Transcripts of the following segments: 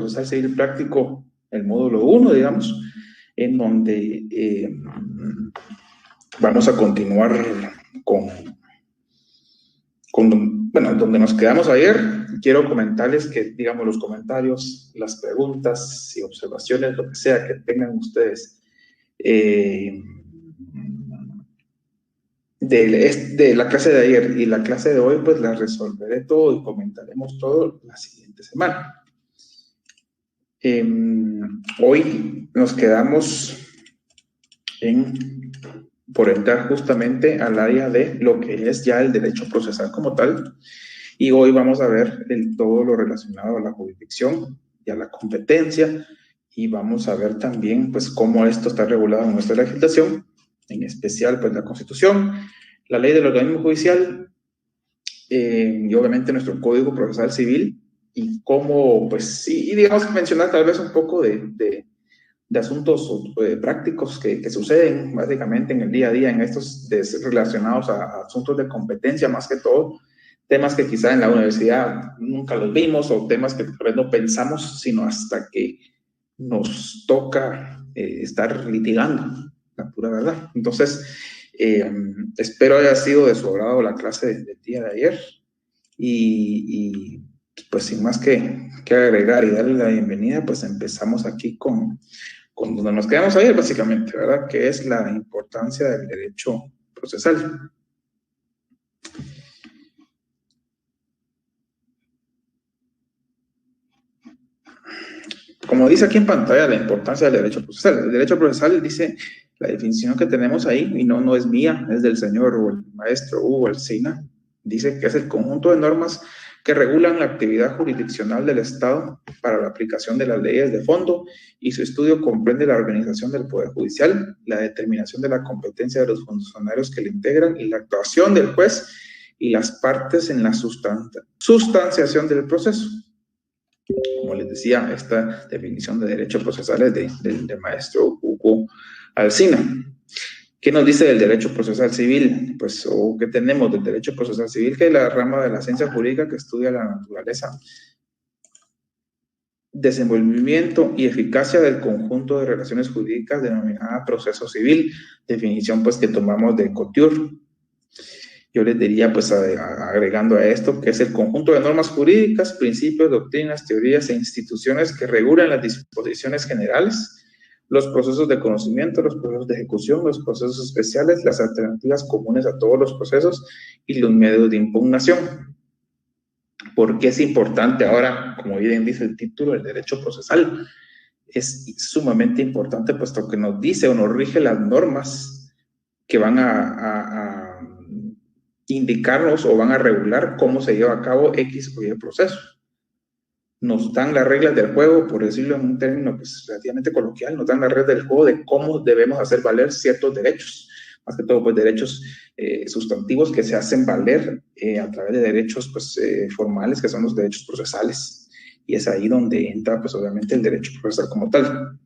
Procesal Civil Práctico, el módulo 1, digamos, en donde vamos a continuar bueno, donde nos quedamos ayer. Quiero comentarles que, digamos, los comentarios, las preguntas y observaciones, lo que sea que tengan ustedes de la clase de ayer y la clase de hoy, pues las resolveré todo y comentaremos todo la siguiente semana. Hoy nos quedamos por entrar justamente al área de lo que es ya el derecho procesal como tal, y hoy vamos a ver todo lo relacionado a la jurisdicción y a la competencia, y vamos a ver también pues cómo esto está regulado en nuestra legislación, en especial pues la Constitución, la ley del organismo judicial y obviamente nuestro Código Procesal Civil, y cómo pues sí, digamos mencionar tal vez un poco de asuntos prácticos que suceden básicamente en el día a día en estos relacionados a asuntos de competencia, más que todo, temas que quizá en la universidad nunca los vimos, o temas que tal vez no pensamos, sino hasta que nos toca estar litigando, la pura verdad. Entonces, espero haya sido de su agrado la clase del día de ayer, y pues sin más que agregar y darle la bienvenida, pues empezamos aquí con donde nos quedamos ayer, básicamente, ¿verdad? Que es la importancia del derecho procesal. Como dice aquí en pantalla, la importancia del derecho procesal. El derecho procesal dice, la definición que tenemos ahí, y no es mía, es del señor o el maestro Hugo Alsina, dice que es el conjunto de normas que regulan la actividad jurisdiccional del Estado para la aplicación de las leyes de fondo, y su estudio comprende la organización del Poder Judicial, la determinación de la competencia de los funcionarios que le integran y la actuación del juez y las partes en la sustanciación del proceso. Como les decía, esta definición de derecho procesal es del maestro Hugo Alsina. ¿Qué nos dice del derecho procesal civil? Pues, o ¿qué tenemos del derecho procesal civil? Que es la rama de la ciencia jurídica que estudia la naturaleza, desenvolvimiento y eficacia del conjunto de relaciones jurídicas denominada proceso civil, definición pues que tomamos de Couture. Yo les diría, pues, agregando a esto, que es el conjunto de normas jurídicas, principios, doctrinas, teorías e instituciones que regulan las disposiciones generales, los procesos de conocimiento, los procesos de ejecución, los procesos especiales, las alternativas comunes a todos los procesos y los medios de impugnación. ¿Por qué es importante ahora, como bien dice el título, el derecho procesal? Es sumamente importante, puesto que nos dice o nos rige las normas que van a indicarnos o van a regular cómo se lleva a cabo X o Y proceso. Nos dan las reglas del juego, por decirlo en un término pues, relativamente coloquial, nos dan las reglas del juego de cómo debemos hacer valer ciertos derechos, más que todo pues derechos sustantivos que se hacen valer a través de derechos pues, formales, que son los derechos procesales, y es ahí donde entra pues obviamente el derecho procesal como tal.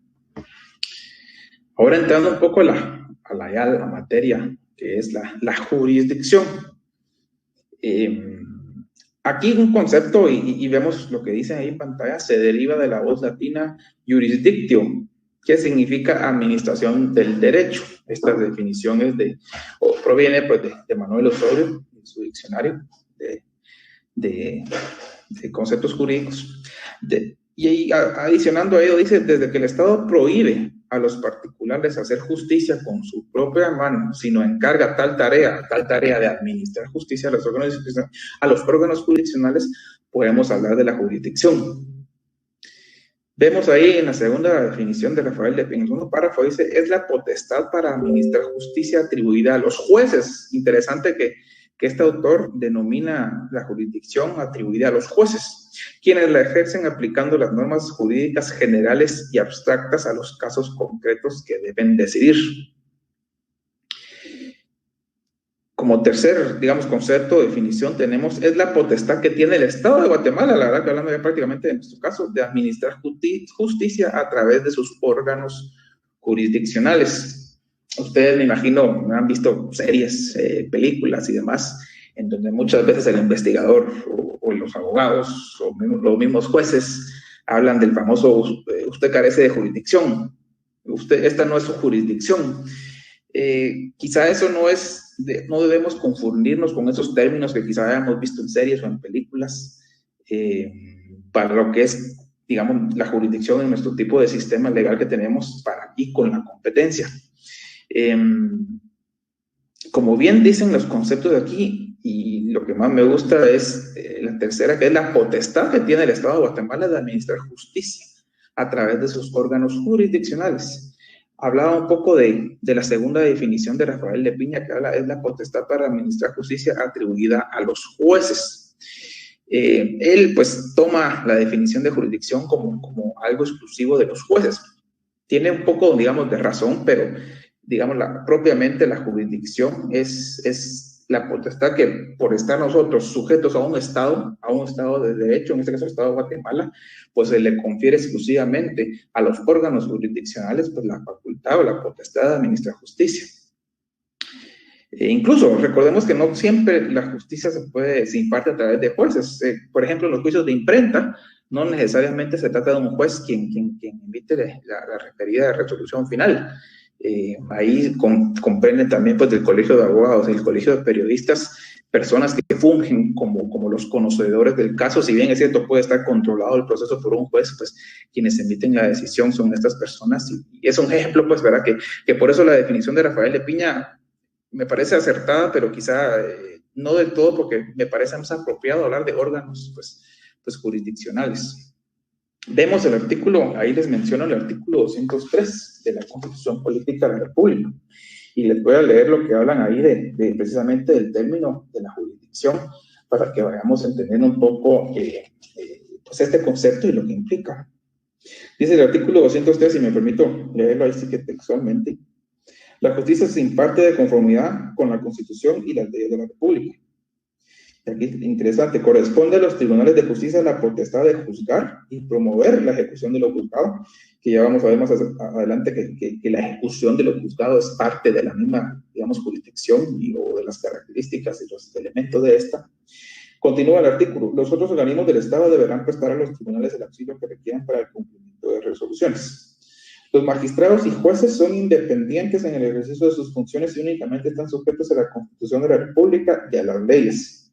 Ahora entrando un poco a la materia, que es la jurisdicción. Aquí un concepto, y vemos lo que dice ahí en pantalla, se deriva de la voz latina jurisdictio, que significa administración del derecho. Esta definición es proviene pues, de Manuel Osorio, en su diccionario de conceptos jurídicos. Y adicionando a ello, dice, desde que el Estado prohíbe a los particulares hacer justicia con su propia mano, sino encarga tal tarea de administrar justicia a los órganos jurisdiccionales, podemos hablar de la jurisdicción. Vemos ahí en la segunda definición de Rafael en el segundo párrafo, dice, es la potestad para administrar justicia atribuida a los jueces. Interesante que este autor denomina la jurisdicción atribuida a los jueces, quienes la ejercen aplicando las normas jurídicas generales y abstractas a los casos concretos que deben decidir. Como tercer, digamos, concepto, definición, tenemos, es la potestad que tiene el Estado de Guatemala, la verdad que hablando ya prácticamente de nuestro caso, de administrar justicia a través de sus órganos jurisdiccionales. Ustedes, me imagino, han visto series, películas y demás, en donde muchas veces el investigador o los abogados o los mismos jueces hablan del famoso, usted carece de jurisdicción, esta no es su jurisdicción. Quizá eso no debemos confundirnos con esos términos que quizá hayamos visto en series o en películas, para lo que es, digamos, la jurisdicción en nuestro tipo de sistema legal que tenemos para aquí con la competencia. Como bien dicen los conceptos de aquí, y lo que más me gusta es la tercera, que es la potestad que tiene el Estado de Guatemala de administrar justicia a través de sus órganos jurisdiccionales. Hablaba un poco de la segunda definición de Rafael de Piña, que habla es la potestad para administrar justicia atribuida a los jueces. Él pues toma la definición de jurisdicción como algo exclusivo de los jueces. Tiene un poco, digamos, de razón, pero digamos, propiamente la jurisdicción es la potestad que por estar nosotros sujetos a un Estado de derecho, en este caso el Estado de Guatemala, pues se le confiere exclusivamente a los órganos jurisdiccionales pues la facultad o la potestad de administrar justicia. Incluso recordemos que no siempre la justicia se imparte a través de jueces. Por ejemplo, en los juicios de imprenta, no necesariamente se trata de un juez quien emite la referida resolución final. Ahí comprenden también pues del colegio de abogados, el colegio de periodistas, personas que fungen como los conocedores del caso. Si bien es cierto puede estar controlado el proceso por un juez, pues quienes emiten la decisión son estas personas, y es un ejemplo, pues, ¿verdad? Que por eso la definición de Rafael de Piña me parece acertada, pero quizá no del todo, porque me parece más apropiado hablar de órganos pues jurisdiccionales. Vemos el artículo, ahí les menciono el artículo 203 de la Constitución Política de la República, y les voy a leer lo que hablan ahí precisamente del término de la jurisdicción, para que vayamos entendiendo un poco pues este concepto y lo que implica. Dice el artículo 203, si me permito leerlo ahí sí que textualmente: la justicia se imparte de conformidad con la Constitución y las leyes de la República. Aquí, interesante, corresponde a los tribunales de justicia la potestad de juzgar y promover la ejecución de lo juzgado, que ya vamos a ver más adelante que la ejecución de lo juzgado es parte de la misma, digamos, jurisdicción o de las características y los elementos de esta. Continúa el artículo: los otros organismos del Estado deberán prestar a los tribunales el auxilio que requieran para el cumplimiento de resoluciones. Los magistrados y jueces son independientes en el ejercicio de sus funciones y únicamente están sujetos a la Constitución de la República y a las leyes.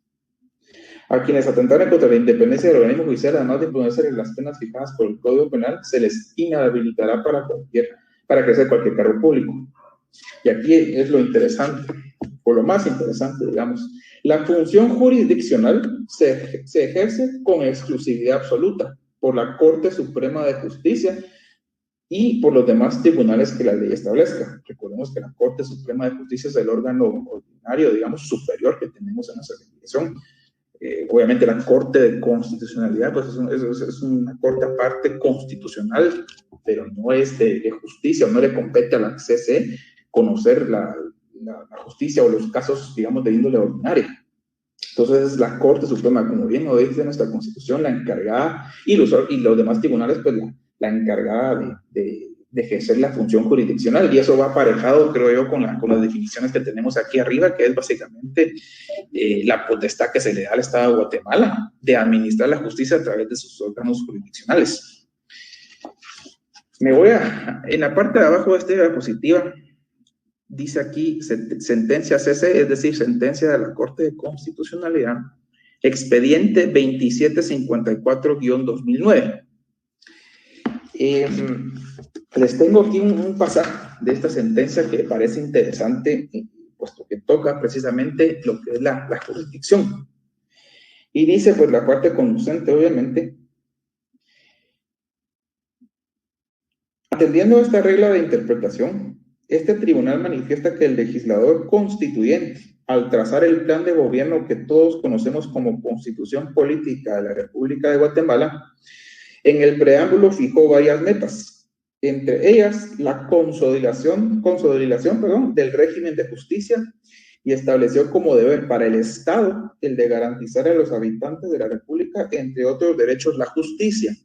A quienes atentaren contra la independencia del organismo judicial, además de imponerse las penas fijadas por el Código Penal, se les inhabilitará para ejercer cualquier cargo público. Y aquí es lo interesante, o lo más interesante, digamos. La función jurisdiccional se ejerce con exclusividad absoluta por la Corte Suprema de Justicia y por los demás tribunales que la ley establezca. Recordemos que la Corte Suprema de Justicia es el órgano ordinario, digamos, superior que tenemos en nuestra legislación. Obviamente la Corte de Constitucionalidad pues es una corte aparte constitucional, pero no es de justicia, no le compete a la CC conocer la justicia o los casos, digamos, de índole ordinaria. Entonces es la Corte Suprema, como bien lo dice nuestra Constitución, la encargada, y los demás tribunales, pues la encargada de ejercer la función jurisdiccional, y eso va aparejado, creo yo, con las definiciones que tenemos aquí arriba, que es básicamente la potestad que se le da al Estado de Guatemala de administrar la justicia a través de sus órganos jurisdiccionales. en la parte de abajo de esta diapositiva, dice aquí sentencia CC, es decir, sentencia de la Corte de Constitucionalidad, expediente 2754-2009. Les tengo aquí un pasaje de esta sentencia que me parece interesante, puesto que toca precisamente lo que es la jurisdicción. Y dice, pues, la parte conducente, obviamente: atendiendo a esta regla de interpretación, este tribunal manifiesta que el legislador constituyente, al trazar el plan de gobierno que todos conocemos como Constitución Política de la República de Guatemala, en el preámbulo fijó varias metas, entre ellas la consolidación del régimen de justicia, y estableció como deber para el Estado el de garantizar a los habitantes de la República, entre otros derechos, la justicia.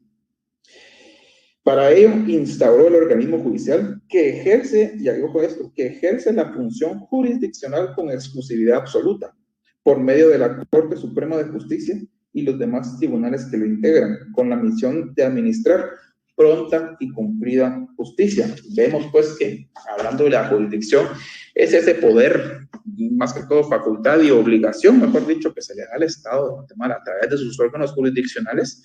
Para ello instauró el organismo judicial que ejerce, y ojo esto, que ejerce la función jurisdiccional con exclusividad absoluta, por medio de la Corte Suprema de Justicia y los demás tribunales que lo integran, con la misión de administrar pronta y cumplida justicia. Vemos pues que, hablando de la jurisdicción, es ese poder, más que todo facultad y obligación, mejor dicho, que se le da al Estado de Guatemala a través de sus órganos jurisdiccionales,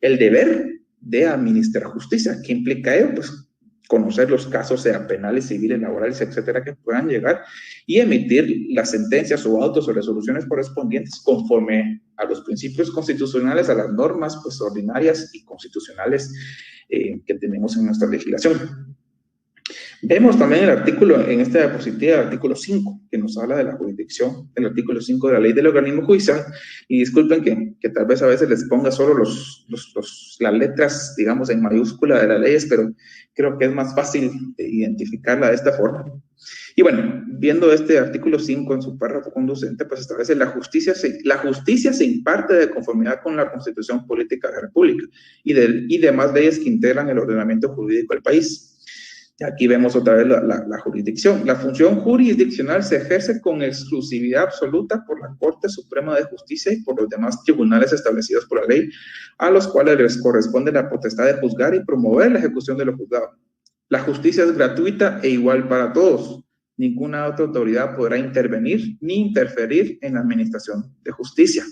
el deber de administrar justicia. ¿Qué implica ello? Pues conocer los casos, sea penales, civiles, laborales, etcétera, que puedan llegar y emitir las sentencias o autos o resoluciones correspondientes conforme a los principios constitucionales, a las normas pues ordinarias y constitucionales que tenemos en nuestra legislación. Vemos también el artículo, en esta diapositiva, el artículo 5, que nos habla de la jurisdicción, el artículo 5 de la ley del organismo judicial, y disculpen que tal vez a veces les ponga solo las letras, digamos, en mayúscula de las leyes, pero creo que es más fácil identificarla de esta forma. Y bueno, viendo este artículo 5 en su párrafo conducente, pues establece la justicia se imparte de conformidad con la Constitución Política de la República y demás leyes que integran el ordenamiento jurídico del país. Aquí vemos otra vez la jurisdicción. La función jurisdiccional se ejerce con exclusividad absoluta por la Corte Suprema de Justicia y por los demás tribunales establecidos por la ley, a los cuales les corresponde la potestad de juzgar y promover la ejecución de lo juzgado. La justicia es gratuita e igual para todos. Ninguna otra autoridad podrá intervenir ni interferir en la administración de justicia.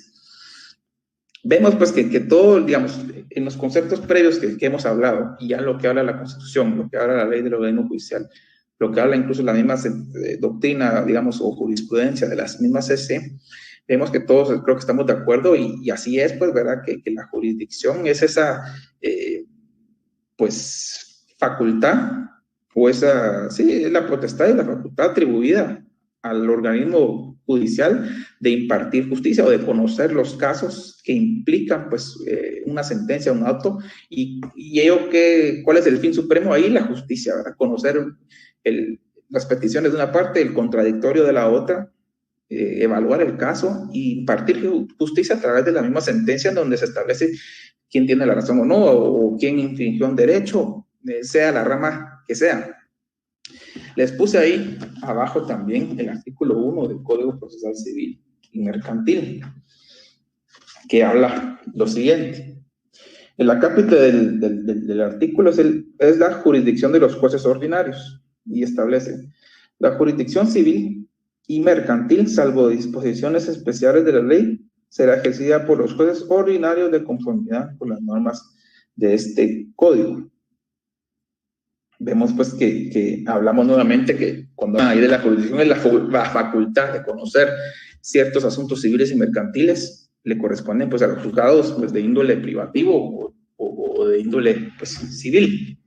Vemos pues que todo, digamos, en los conceptos previos que hemos hablado, y ya lo que habla la Constitución, lo que habla la ley del organismo judicial, lo que habla incluso la misma doctrina, digamos, o jurisprudencia de las mismas CC, vemos que todos creo que estamos de acuerdo y así es, pues, ¿verdad? Que la jurisdicción es esa, pues, facultad, o esa, sí, es la potestad y la facultad atribuida al organismo judicial de impartir justicia o de conocer los casos que implican pues una sentencia, un auto y ello ¿cuál es el fin supremo ahí? La justicia, ¿verdad? Conocer las peticiones de una parte, el contradictorio de la otra, evaluar el caso y impartir justicia a través de la misma sentencia en donde se establece quién tiene la razón o no, o quién infringió un derecho, sea la rama que sea. Les puse ahí abajo también el artículo 1 del Código Procesal Civil y Mercantil, que habla lo siguiente. El acápite del artículo es la jurisdicción de los jueces ordinarios y establece la jurisdicción civil y mercantil, salvo disposiciones especiales de la ley, será ejercida por los jueces ordinarios de conformidad con las normas de este código. Vemos pues que hablamos nuevamente que cuando ahí de la jurisdicción es la facultad de conocer ciertos asuntos civiles y mercantiles, le corresponden pues a los juzgados pues, de índole privativo o de índole pues, civil.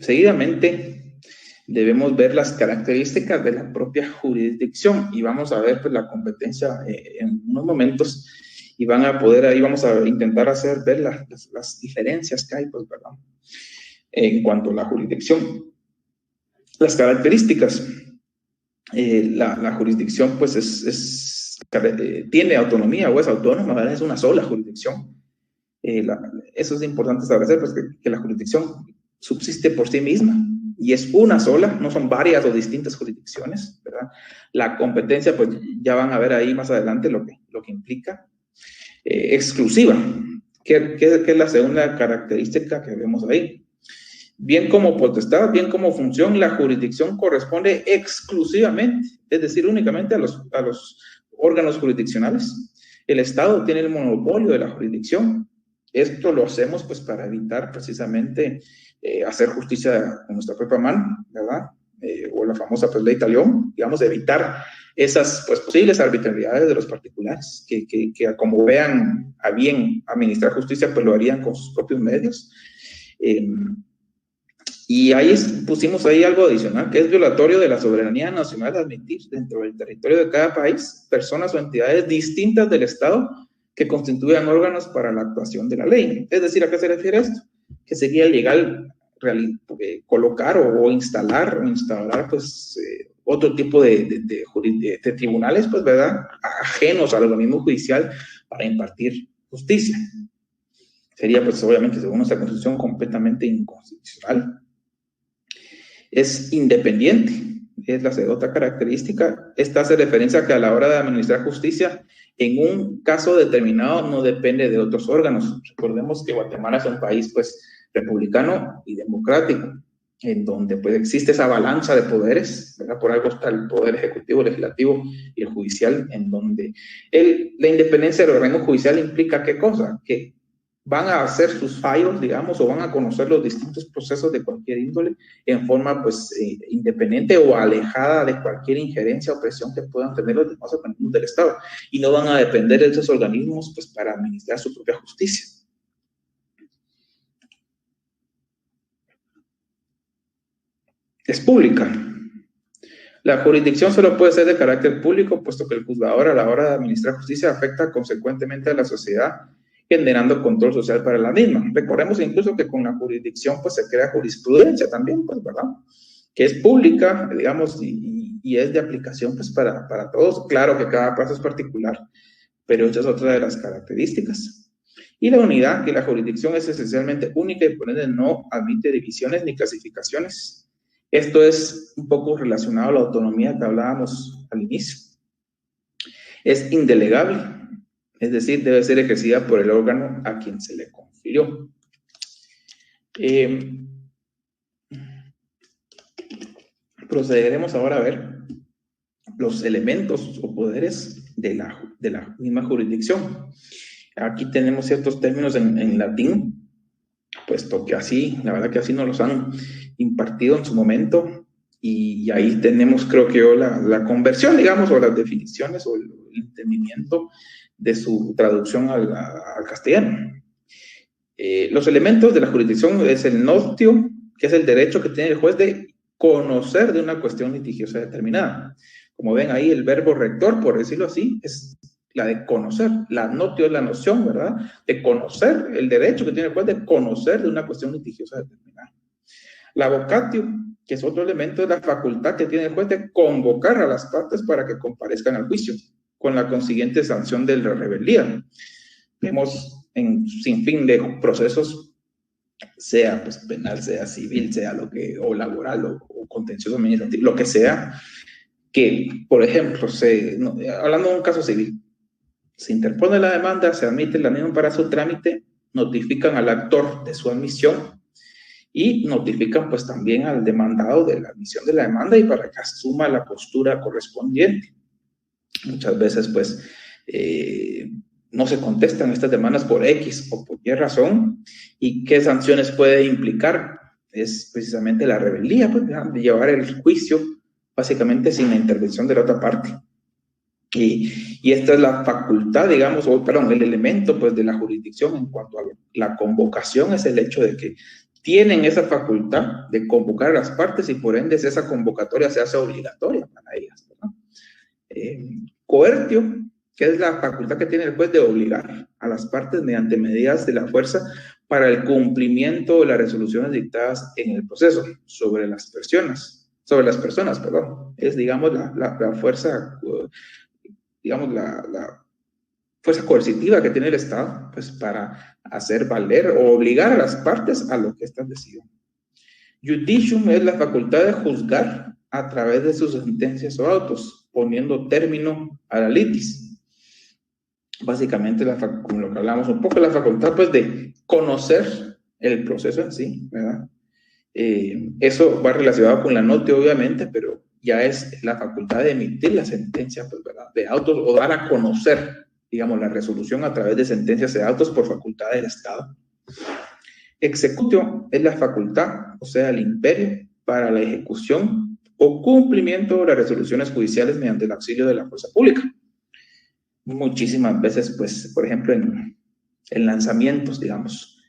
Seguidamente debemos ver las características de la propia jurisdicción y vamos a ver pues, la competencia en unos momentos y van a poder, ahí vamos a intentar ver las diferencias que hay, pues, ¿verdad? En cuanto a la jurisdicción. Las características. La jurisdicción, pues, tiene autonomía o es autónoma, ¿verdad? Es una sola jurisdicción. Eso es importante establecer, pues, que la jurisdicción subsiste por sí misma y es una sola, no son varias o distintas jurisdicciones, ¿verdad? La competencia, pues, ya van a ver ahí más adelante lo que implica. Exclusiva, que es la segunda característica que vemos ahí. Bien como potestad, bien como función, la jurisdicción corresponde exclusivamente, es decir, únicamente a los órganos jurisdiccionales. El Estado tiene el monopolio de la jurisdicción. Esto lo hacemos pues para evitar precisamente hacer justicia con nuestra propia mano, ¿verdad? O la famosa pues, ley Talión, digamos, evitar esas pues, posibles arbitrariedades de los particulares que como vean a bien administrar justicia, pues lo harían con sus propios medios. Y ahí pusimos ahí algo adicional, que es violatorio de la soberanía nacional admitir dentro del territorio de cada país personas o entidades distintas del Estado que constituyan órganos para la actuación de la ley. Es decir, ¿a qué se refiere esto? Que sería ilegal colocar o instalar pues, otro tipo de tribunales, pues, ¿verdad? Ajenos al organismo judicial para impartir justicia. Sería, pues, obviamente, según nuestra Constitución, completamente inconstitucional. Es independiente, es la otra característica. Esta hace referencia a que a la hora de administrar justicia, en un caso determinado no depende de otros órganos. Recordemos que Guatemala es un país pues republicano y democrático, en donde pues existe esa balanza de poderes, ¿verdad? Por algo está el poder ejecutivo, legislativo y el judicial, en donde la independencia del organismo judicial implica ¿qué cosa? Que van a hacer sus fallos, digamos, o van a conocer los distintos procesos de cualquier índole en forma, pues, independiente o alejada de cualquier injerencia o presión que puedan tener los demás organismos del Estado, y no van a depender de esos organismos, pues, para administrar su propia justicia. Es pública. La jurisdicción solo puede ser de carácter público, puesto que el juzgador a la hora de administrar justicia afecta consecuentemente a la sociedad, generando control social para la misma. Recordemos incluso que con la jurisdicción pues se crea jurisprudencia también, pues, ¿verdad? Que es pública, digamos, y es de aplicación pues para todos. Claro que cada caso es particular, pero esa es otra de las características. Y la unidad, que la jurisdicción es esencialmente única y por ende no admite divisiones ni clasificaciones. Esto es un poco relacionado a la autonomía que hablábamos al inicio. Es indelegable, es decir, debe ser ejercida por el órgano a quien se le confirió. Procederemos ahora a ver los elementos o poderes de la misma jurisdicción. Aquí tenemos ciertos términos en latín, puesto que así, la verdad que así nos los han impartido en su momento, y ahí tenemos, creo que yo, la conversión, digamos, o las definiciones o el entendimiento de su traducción al castellano. Los elementos de la jurisdicción es el notio, que es el derecho que tiene el juez de conocer de una cuestión litigiosa determinada. Como ven ahí, el verbo rector, por decirlo así, es la de conocer. La notio es la noción, ¿verdad? De conocer, el derecho que tiene el juez de conocer de una cuestión litigiosa determinada. La vocatio, que es otro elemento, es la facultad que tiene el juez de convocar a las partes para que comparezcan al juicio, con la consiguiente sanción de la rebeldía. Vemos en sinfín de procesos, sea pues penal, sea civil, sea lo que, o laboral, o contencioso administrativo, lo que sea, que, por ejemplo, hablando de un caso civil, se interpone la demanda, se admite la misma para su trámite, notifican al actor de su admisión y notifican pues también al demandado de la admisión de la demanda y para que asuma la postura correspondiente. Muchas veces pues no se contestan estas demandas por X o por Y razón, y qué sanciones puede implicar es precisamente la rebeldía, pues, de llevar el juicio básicamente sin la intervención de la otra parte. Y esta es la facultad, digamos, el elemento pues de la jurisdicción en cuanto a la convocación, es el hecho de que tienen esa facultad de convocar a las partes y por ende esa convocatoria se hace obligatoria para ellas, ¿verdad? Coertio, que es la facultad que tiene el juez de obligar a las partes mediante medidas de la fuerza para el cumplimiento de las resoluciones dictadas en el proceso sobre las personas, es, digamos, la fuerza, digamos, la fuerza coercitiva que tiene el Estado, pues, para hacer valer o obligar a las partes a lo que éstas deciden. Judicium es la facultad de juzgar a través de sus sentencias o autos, poniendo término a la litis. Básicamente, como lo que hablamos un poco, la facultad pues de conocer el proceso en sí, ¿verdad? Eso va relacionado con la notio, obviamente, pero ya es la facultad de emitir la sentencia, pues, ¿verdad? De autos, o dar a conocer, digamos, la resolución a través de sentencias de autos por facultad del Estado. Executio es la facultad, o sea, el imperio para la ejecución o cumplimiento de las resoluciones judiciales mediante el auxilio de la fuerza pública. Muchísimas veces, pues, por ejemplo, en lanzamientos, digamos,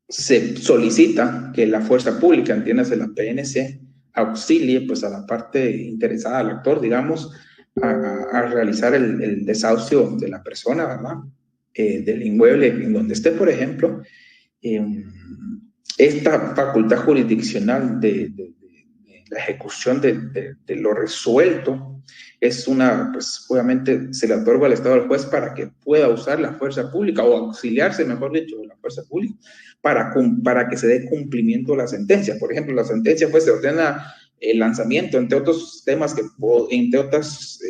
se solicita que la fuerza pública, entiéndase la PNC, auxilie pues a la parte interesada, al actor, digamos, a realizar el desahucio de la persona, ¿verdad? Del inmueble en donde esté, por ejemplo. Esta facultad jurisdiccional de la ejecución de lo resuelto es pues obviamente se le otorga al Estado al juez para que pueda usar la fuerza pública o auxiliarse, mejor dicho, de la fuerza pública para que se dé cumplimiento a la sentencia. Por ejemplo, la sentencia pues se ordena el lanzamiento, entre otros temas, entre otros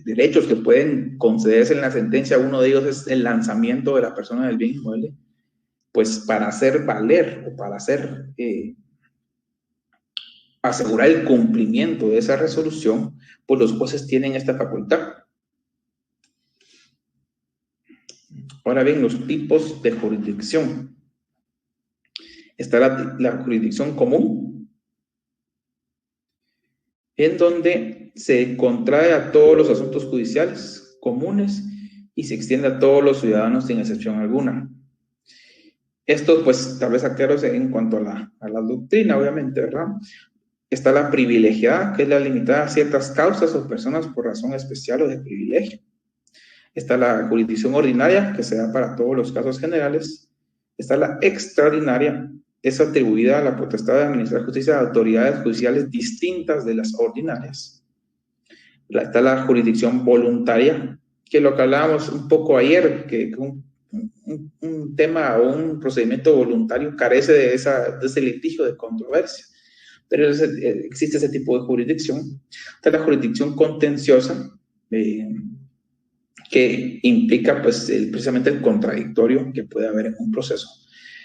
derechos que pueden concederse en la sentencia. Uno de ellos es el lanzamiento de la persona del bien inmueble, pues para hacer valer o para hacer asegurar el cumplimiento de esa resolución, pues los jueces tienen esta facultad. Ahora bien, los tipos de jurisdicción. Está la jurisdicción común, en donde se contrae a todos los asuntos judiciales comunes y se extiende a todos los ciudadanos sin excepción alguna. Esto, pues, tal vez aclaro en cuanto a la doctrina, obviamente, ¿verdad? Está la privilegiada, que es la limitada a ciertas causas o personas por razón especial o de privilegio. Está la jurisdicción ordinaria, que se da para todos los casos generales. Está la extraordinaria, es atribuida a la potestad de administrar justicia de autoridades judiciales distintas de las ordinarias. Está la jurisdicción voluntaria, que lo que hablábamos un poco ayer, que un tema o un procedimiento voluntario carece de ese litigio de controversia. Pero existe ese tipo de jurisdicción. Está la jurisdicción contenciosa, que implica pues precisamente el contradictorio que puede haber en un proceso.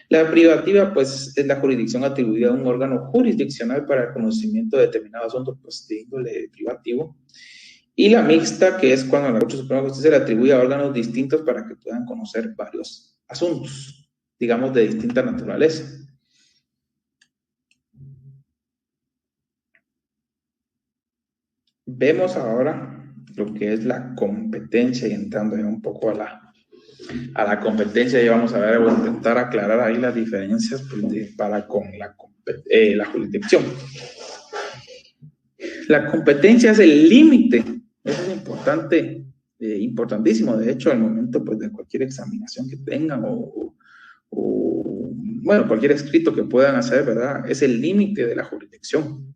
La privativa, pues, es la jurisdicción atribuida a un órgano jurisdiccional para el conocimiento de determinado asunto, pues, de índole privativo. Y la mixta, que es cuando la Corte Suprema de Justicia le atribuye a órganos distintos para que puedan conocer varios asuntos, digamos, de distinta naturaleza. Vemos ahora lo que es la competencia, y entrando ya un poco a la competencia, y vamos a ver, voy a intentar aclarar ahí las diferencias pues, para con la jurisdicción. La competencia es el límite, eso es importante, importantísimo, de hecho, al momento pues, de cualquier examinación que tengan o bueno, cualquier escrito que puedan hacer, ¿verdad? Es el límite de la jurisdicción.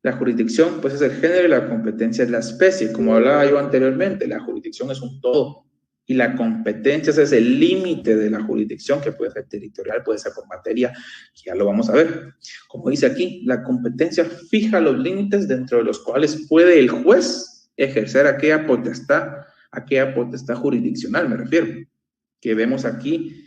La jurisdicción, pues, es el género y la competencia es la especie. Como hablaba yo anteriormente, la jurisdicción es un todo. Y la competencia es el límite de la jurisdicción, que puede ser territorial, puede ser por materia, que ya lo vamos a ver. Como dice aquí, la competencia fija los límites dentro de los cuales puede el juez ejercer aquella potestad jurisdiccional, me refiero. Que vemos aquí,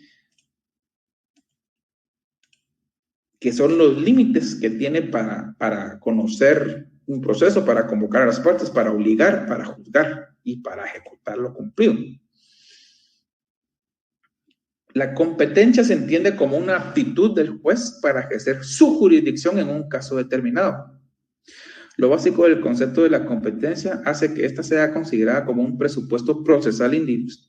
que son los límites que tiene para conocer un proceso, para convocar a las partes, para obligar, para juzgar y para ejecutar lo cumplido. La competencia se entiende como una aptitud del juez para ejercer su jurisdicción en un caso determinado. Lo básico del concepto de la competencia hace que ésta sea considerada como un presupuesto procesal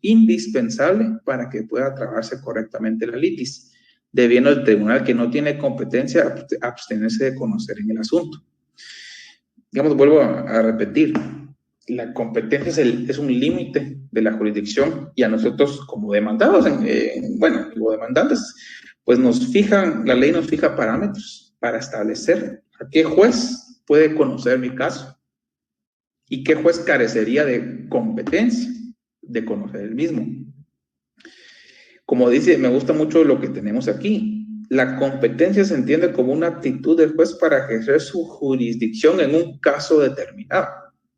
indispensable para que pueda trabajarse correctamente la litis, debiendo el tribunal que no tiene competencia abstenerse de conocer en el asunto. Digamos, vuelvo a repetir, la competencia es un límite de la jurisdicción, y a nosotros como demandados, como demandantes, pues la ley nos fija parámetros para establecer a qué juez puede conocer mi caso y qué juez carecería de competencia de conocer el mismo. Como dice, me gusta mucho lo que tenemos aquí. La competencia se entiende como una aptitud del juez para ejercer su jurisdicción en un caso determinado.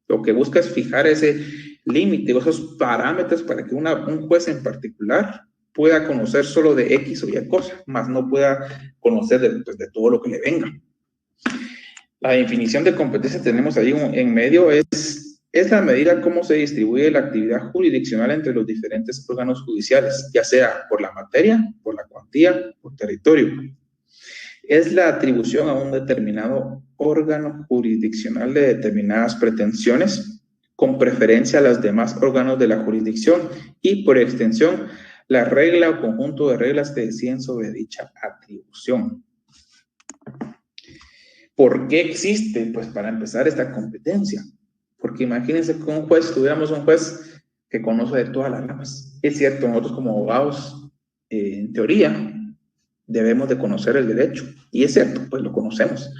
Lo que busca es fijar ese límite, esos parámetros para que un juez en particular pueda conocer solo de X o Y cosa, más no pueda conocer de todo lo que le venga. La definición de competencia que tenemos ahí en medio es la medida cómo se distribuye la actividad jurisdiccional entre los diferentes órganos judiciales, ya sea por la materia, por la cuantía, por territorio. Es la atribución a un determinado órgano jurisdiccional de determinadas pretensiones, con preferencia a los demás órganos de la jurisdicción y, por extensión, la regla o conjunto de reglas que deciden sobre dicha atribución. ¿Por qué existe? Pues para empezar esta competencia. Porque imagínense que tuviéramos un juez que conoce de todas las ramas. Es cierto, nosotros como abogados, en teoría, debemos de conocer el derecho. Y es cierto, pues lo conocemos.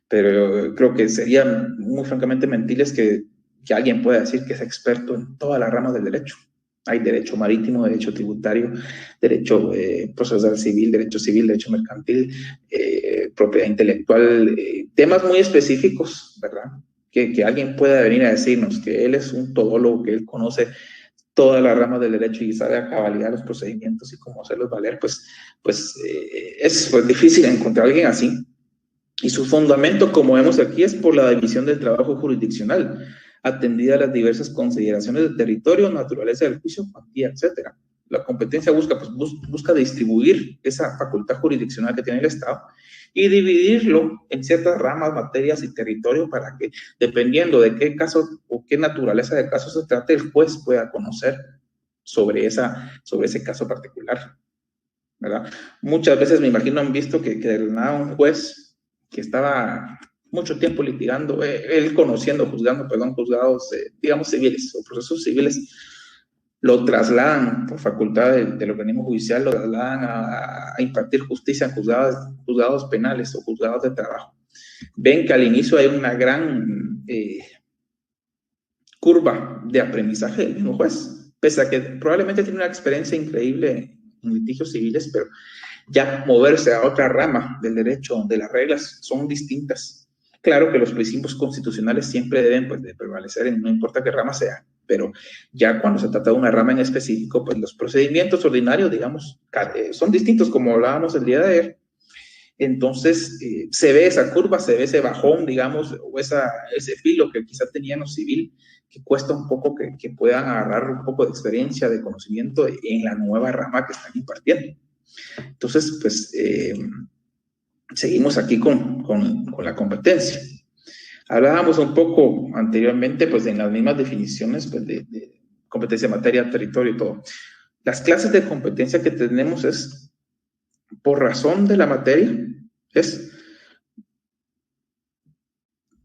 Pero creo que sería muy francamente mentirles que alguien pueda decir que es experto en todas las ramas del derecho. Hay derecho marítimo, derecho tributario, derecho procesal civil, derecho mercantil, propiedad intelectual, temas muy específicos, ¿verdad? Que alguien pueda venir a decirnos que él es un todólogo, que él conoce todas las ramas del derecho y sabe a cabalidad los procedimientos y cómo hacerlos valer, pues es pues, difícil encontrar a alguien así. Y su fundamento, como vemos aquí, es por la división del trabajo jurisdiccional, atendida a las diversas consideraciones de territorio, naturaleza del juicio, cuantía, etc. La competencia busca distribuir esa facultad jurisdiccional que tiene el Estado y dividirlo en ciertas ramas, materias y territorio para que, dependiendo de qué caso o qué naturaleza de caso se trate, el juez pueda conocer sobre ese caso particular, ¿verdad? Muchas veces me imagino han visto que de nada un juez que estaba mucho tiempo litigando, él conociendo, juzgados, digamos, civiles o procesos civiles, lo trasladan por facultad del organismo judicial, lo trasladan a impartir justicia en juzgados penales o juzgados de trabajo. Ven que al inicio hay una gran curva de aprendizaje del mismo juez, pese a que probablemente tiene una experiencia increíble en litigios civiles, pero ya moverse a otra rama del derecho, donde las reglas son distintas. Claro que los principios constitucionales siempre deben pues, de prevalecer, no importa qué rama sea, pero ya cuando se trata de una rama en específico, pues los procedimientos ordinarios, digamos, son distintos, como hablábamos el día de ayer. Entonces, se ve esa curva, se ve ese bajón, digamos, o ese filo que quizá tenían los civil, que cuesta un poco que puedan agarrar un poco de experiencia, de conocimiento en la nueva rama que están impartiendo. Entonces, pues, seguimos aquí con la competencia. Hablábamos un poco anteriormente, pues, en las mismas definiciones pues, de competencia, materia, territorio y todo. Las clases de competencia que tenemos es, por razón de la materia, es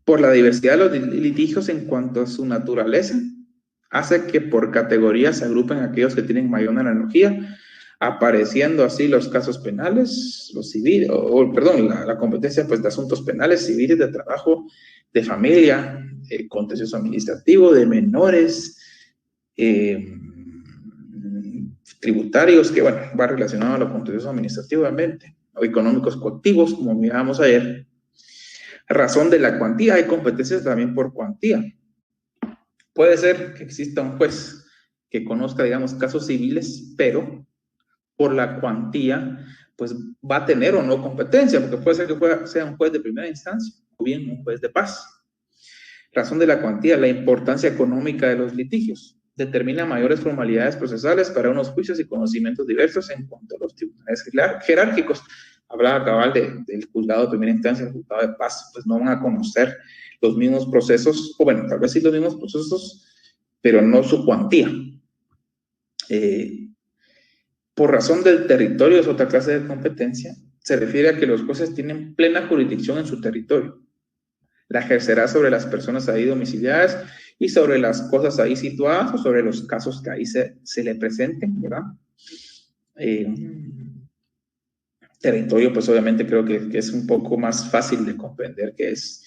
por la diversidad de los litigios en cuanto a su naturaleza, hace que por categorías se agrupen aquellos que tienen mayor analogía, apareciendo así los casos penales, los civiles, la competencia pues, de asuntos penales, civiles, de trabajo, de familia, contencioso administrativo, de menores, tributarios, que bueno, va relacionado a lo contencioso administrativamente, o económicos coactivos, como mirábamos ayer. Razón de la cuantía, hay competencias también por cuantía. Puede ser que exista un juez que conozca, digamos, casos civiles, pero por la cuantía, pues va a tener o no competencia, porque puede ser que sea un juez de primera instancia o bien un juez de paz. Razón de la cuantía, la importancia económica de los litigios. Determina mayores formalidades procesales para unos juicios y conocimientos diversos en cuanto a los tribunales jerárquicos. Hablaba cabal del juzgado de primera instancia, el juzgado de paz, pues no van a conocer los mismos procesos, o bueno, tal vez sí los mismos procesos, pero no su cuantía. Por razón del territorio, es otra clase de competencia, se refiere a que los jueces tienen plena jurisdicción en su territorio. La ejercerá sobre las personas ahí domiciliadas y sobre las cosas ahí situadas o sobre los casos que ahí se le presenten, ¿verdad? Territorio, pues obviamente creo que es un poco más fácil de comprender, que es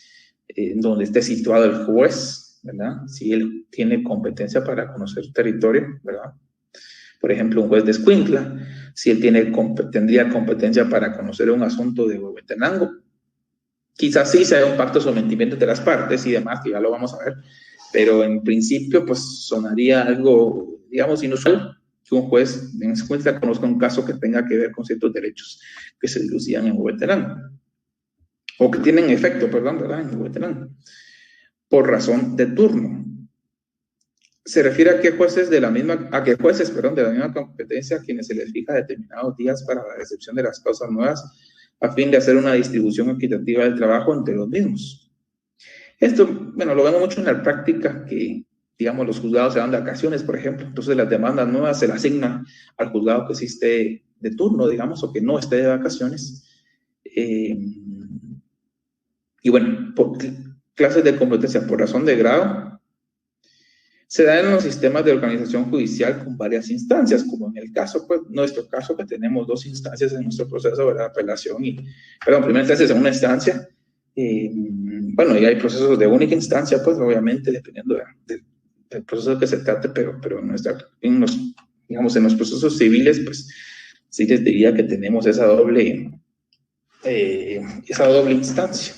donde esté situado el juez, ¿verdad? Si él tiene competencia para conocer territorio, ¿verdad? Por ejemplo, un juez de Escuintla, si él tendría competencia para conocer un asunto de Huehuetenango. Quizás sí sea un pacto de sometimiento de las partes y demás, que ya lo vamos a ver, pero en principio, pues sonaría algo, digamos, inusual que un juez en Escuintla conozca un caso que tenga que ver con ciertos derechos que se dilucían en Huehuetenango, o que tienen efecto, perdón, ¿verdad?, en Huehuetenango, por razón de turno. Se refiere a que jueces de la misma competencia a quienes se les fija determinados días para la recepción de las causas nuevas a fin de hacer una distribución equitativa del trabajo entre los mismos. Esto, bueno, lo vemos mucho en la práctica, que, digamos, los juzgados se dan de vacaciones, por ejemplo, entonces las demandas nuevas se las asignan al juzgado que sí esté de turno, digamos, o que no esté de vacaciones. Y bueno, por clases de competencia por razón de grado, se da en los sistemas de organización judicial con varias instancias, como en el caso, pues, nuestro caso, que tenemos dos instancias en nuestro proceso, ¿verdad? Apelación primera instancia y segunda instancia. Bueno, y hay procesos de única instancia, pues, obviamente, dependiendo del proceso que se trate, pero en los procesos civiles, pues, sí les diría que tenemos esa doble esa doble instancia.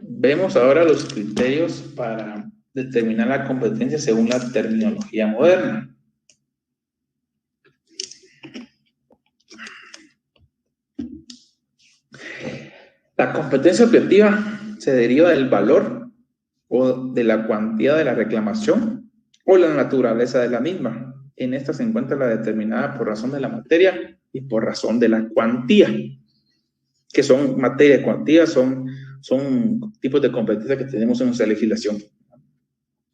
Vemos ahora los criterios para determinar la competencia según la terminología moderna. La competencia objetiva se deriva del valor o de la cuantía de la reclamación o la naturaleza de la misma. En esta se encuentra la determinada por razón de la materia y por razón de la cuantía, que son materia y cuantía, son tipos de competencia que tenemos en nuestra legislación.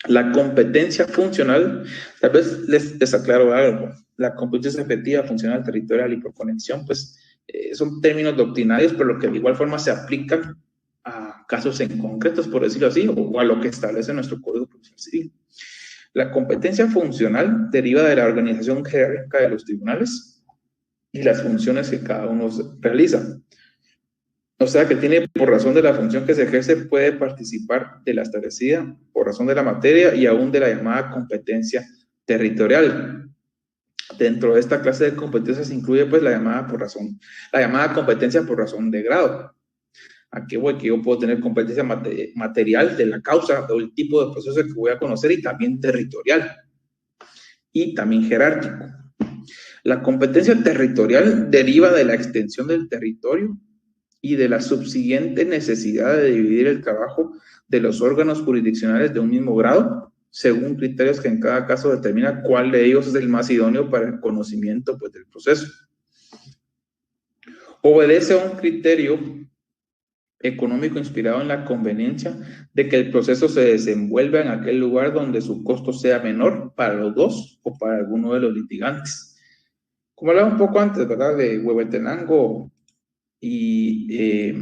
La competencia funcional, tal vez les aclaro algo, la competencia efectiva, funcional, territorial y por conexión, pues son términos doctrinarios, pero lo que de igual forma se aplican a casos en concretos, por decirlo así, o a lo que establece nuestro Código Procesal Civil. La competencia funcional deriva de la organización jerárquica de los tribunales y las funciones que cada uno realiza. O sea, que tiene, por razón de la función que se ejerce, puede participar de la establecida por razón de la materia y aún de la llamada competencia territorial. Dentro de esta clase de competencias se incluye pues la llamada competencia por razón de grado. ¿A qué voy? Que yo puedo tener competencia material de la causa o el tipo de proceso que voy a conocer, y también territorial y también jerárquico. La competencia territorial deriva de la extensión del territorio y de la subsiguiente necesidad de dividir el trabajo de los órganos jurisdiccionales de un mismo grado, según criterios que en cada caso determina cuál de ellos es el más idóneo para el conocimiento pues, del proceso. Obedece a un criterio económico inspirado en la conveniencia de que el proceso se desenvuelva en aquel lugar donde su costo sea menor para los dos o para alguno de los litigantes. Como hablaba un poco antes, ¿verdad?, de Huehuetenango y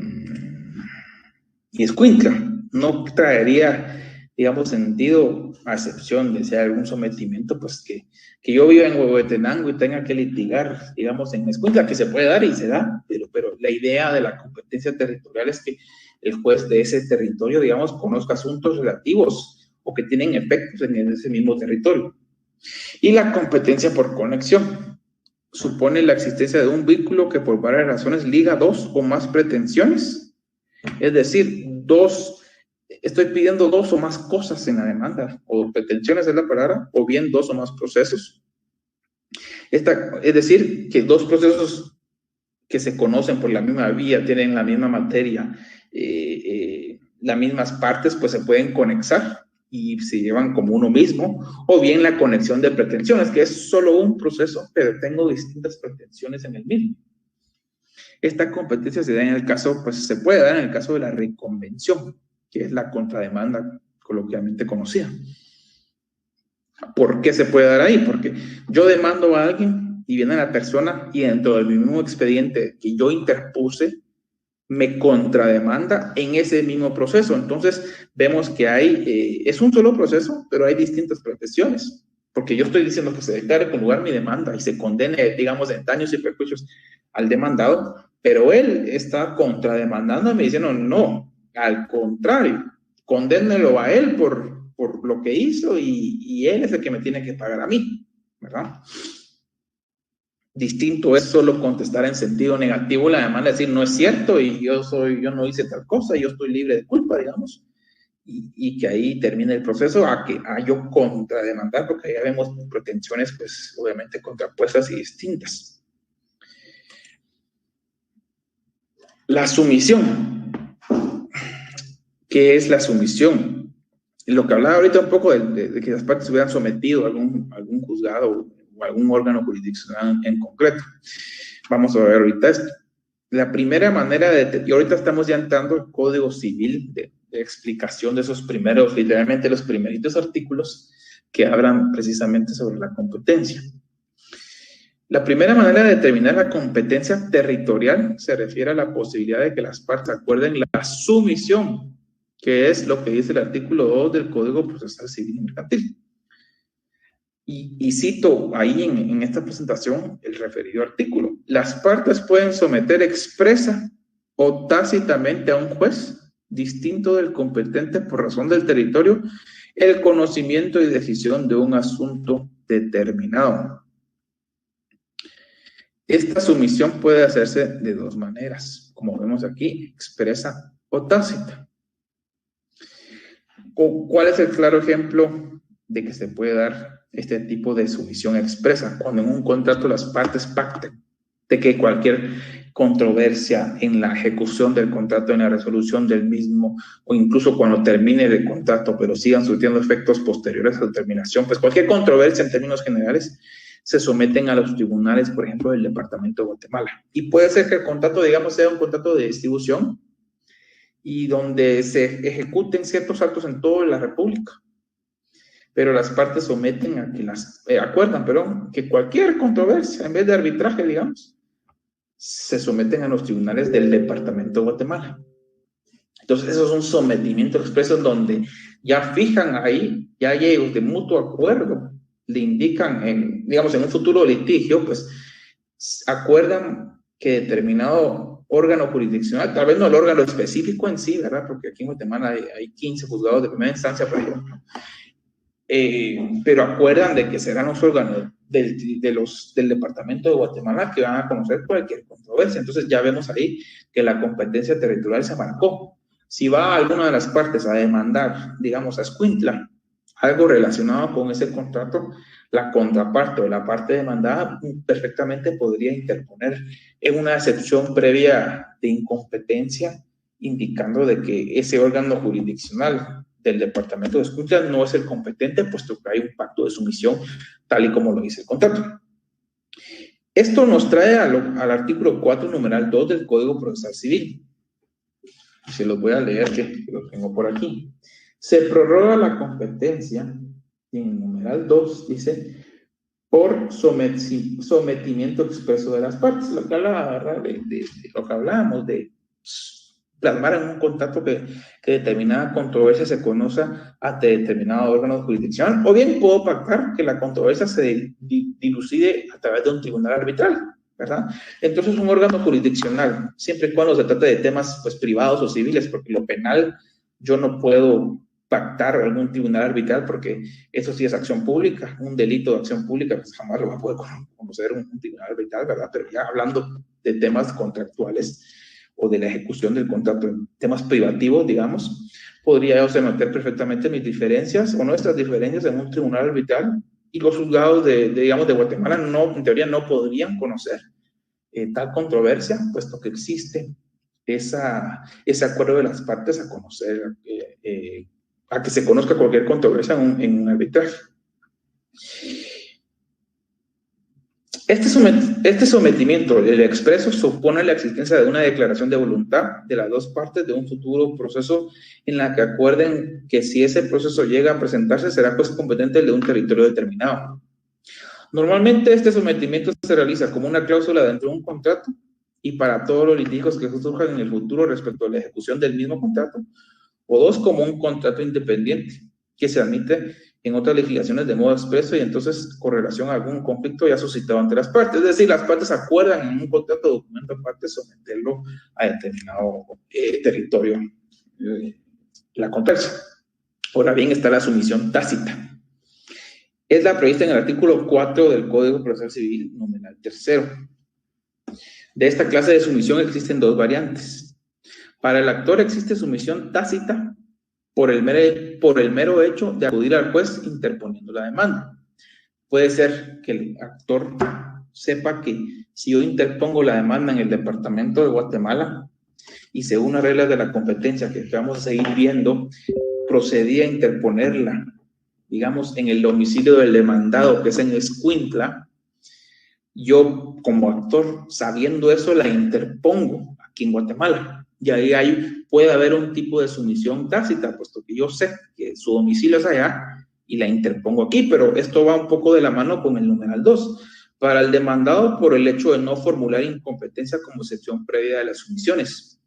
Escuintla, no traería, digamos, sentido, a excepción de si hay algún sometimiento, pues que yo viva en Huehuetenango y tenga que litigar, digamos, en Escuintla, que se puede dar y se da, pero la idea de la competencia territorial es que el juez de ese territorio, digamos, conozca asuntos relativos o que tienen efectos en ese mismo territorio. Y la competencia por conexión supone la existencia de un vínculo que por varias razones liga dos o más pretensiones, es decir, estoy pidiendo dos o más cosas en la demanda, o pretensiones es la palabra, o bien dos o más procesos. Es decir, que dos procesos que se conocen por la misma vía, tienen la misma materia, las mismas partes, pues se pueden conexar y se llevan como uno mismo, o bien la conexión de pretensiones, que es solo un proceso, pero tengo distintas pretensiones en el mismo. Esta competencia se da en el caso, pues se puede dar en el caso de la reconvención, que es la contrademanda coloquialmente conocida. ¿Por qué se puede dar ahí? Porque yo demando a alguien y viene la persona y dentro del mismo expediente que yo interpuse, me contrademanda en ese mismo proceso. Entonces, vemos que es un solo proceso, pero hay distintas pretensiones, porque yo estoy diciendo que se declare con lugar mi demanda y se condene, digamos, en daños y perjuicios al demandado, pero él está contrademandándome diciendo, no, al contrario, condénelo a él por lo que hizo y él es el que me tiene que pagar a mí, ¿verdad? Distinto es solo contestar en sentido negativo la demanda, decir no es cierto y yo no hice tal cosa, yo estoy libre de culpa, digamos, y que ahí termine el proceso a yo contrademandar, porque ya vemos pretensiones, pues obviamente contrapuestas y distintas. La sumisión. ¿Qué es la sumisión? Lo que hablaba ahorita un poco de que las partes hubieran sometido a algún juzgado o algún órgano jurisdiccional en concreto. Vamos a ver ahorita esto. La primera manera y ahorita estamos ya entrando al Código Civil de explicación de esos primeros, literalmente los primeritos artículos que hablan precisamente sobre la competencia. La primera manera de determinar la competencia territorial se refiere a la posibilidad de que las partes acuerden la sumisión, que es lo que dice el artículo 2 del Código Procesal Civil y Mercantil. Y cito ahí en esta presentación el referido artículo. Las partes pueden someter expresa o tácitamente a un juez distinto del competente por razón del territorio el conocimiento y decisión de un asunto determinado. Esta sumisión puede hacerse de dos maneras, como vemos aquí, expresa o tácita. ¿Cuál es el claro ejemplo de que se puede dar este tipo de sumisión expresa? Cuando en un contrato las partes pacten de que cualquier controversia en la ejecución del contrato, en la resolución del mismo, o incluso cuando termine el contrato, pero sigan surtiendo efectos posteriores a su terminación, pues cualquier controversia en términos generales se someten a los tribunales, por ejemplo, del Departamento de Guatemala. Y puede ser que el contrato, digamos, sea un contrato de distribución y donde se ejecuten ciertos actos en toda la República. Pero las partes someten a que acuerdan, que cualquier controversia, en vez de arbitraje, digamos, se someten a los tribunales del Departamento de Guatemala. Entonces, eso es un sometimiento expreso donde ya fijan ahí, ya ellos de mutuo acuerdo, le indican, digamos, en un futuro litigio, pues, acuerdan que determinado órgano jurisdiccional, tal vez no el órgano específico en sí, ¿verdad? Porque aquí en Guatemala hay 15 juzgados de primera instancia, por ejemplo. Pero acuerdan de que serán los órganos del Departamento de Guatemala que van a conocer cualquier controversia. Entonces ya vemos ahí que la competencia territorial se marcó. Si va alguna de las partes a demandar, digamos, a Escuintla, algo relacionado con ese contrato, la contraparte o la parte demandada perfectamente podría interponer en una excepción previa de incompetencia, indicando de que ese órgano jurisdiccional del Departamento de Escuintla no es el competente, puesto que hay un pacto de sumisión, tal y como lo dice el contrato. Esto nos trae al artículo 4, numeral 2 del Código Procesal Civil. Se los voy a leer, que lo tengo por aquí. Se prorroga la competencia, y en el numeral 2 dice, por sometimiento expreso de las partes, lo que hablaba, ¿verdad? De lo que hablábamos, de plasmar en un contrato que determinada controversia se conozca ante determinado órgano jurisdiccional, o bien puedo pactar que la controversia se dilucide a través de un tribunal arbitral, ¿verdad? Entonces, un órgano jurisdiccional, siempre y cuando se trate de temas pues, privados o civiles, porque lo penal yo no puedo pactar algún tribunal arbitral porque eso sí es acción pública, un delito de acción pública, pues jamás lo va a poder conocer un tribunal arbitral, ¿verdad? Pero ya hablando de temas contractuales o de la ejecución del contrato en temas privativos, digamos, podría yo someter perfectamente mis diferencias o nuestras diferencias en un tribunal arbitral y los juzgados digamos, de Guatemala no, en teoría no podrían conocer tal controversia, puesto que existe ese acuerdo de las partes a conocer, a que se conozca cualquier controversia en un arbitraje. Este sometimiento, el expreso, supone la existencia de una declaración de voluntad de las dos partes de un futuro proceso en la que acuerden que si ese proceso llega a presentarse será pues competente el de un territorio determinado. Normalmente este sometimiento se realiza como una cláusula dentro de un contrato y para todos los litigios que surjan en el futuro respecto a la ejecución del mismo contrato, o dos, como un contrato independiente que se admite en otras legislaciones de modo expreso y entonces con relación a algún conflicto ya suscitado entre las partes. Es decir, las partes acuerdan en un contrato de documento aparte someterlo a determinado territorio, la controversia. Ahora bien, está la sumisión tácita. Es la prevista en el artículo 4 del Código Procesal Civil, numeral 3. De esta clase de sumisión existen dos variantes. Para el actor existe sumisión tácita por el mero hecho de acudir al juez interponiendo la demanda. Puede ser que el actor sepa que si yo interpongo la demanda en el Departamento de Guatemala y según las reglas de la competencia que vamos a seguir viendo, procedí a interponerla, digamos, en el domicilio del demandado, que es en Escuintla, yo como actor, sabiendo eso, la interpongo aquí en Guatemala. Y ahí puede haber un tipo de sumisión tácita, puesto que yo sé que su domicilio es allá y la interpongo aquí, pero esto va un poco de la mano con el numeral 2. Para el demandado, por el hecho de no formular incompetencia como excepción previa de las sumisiones,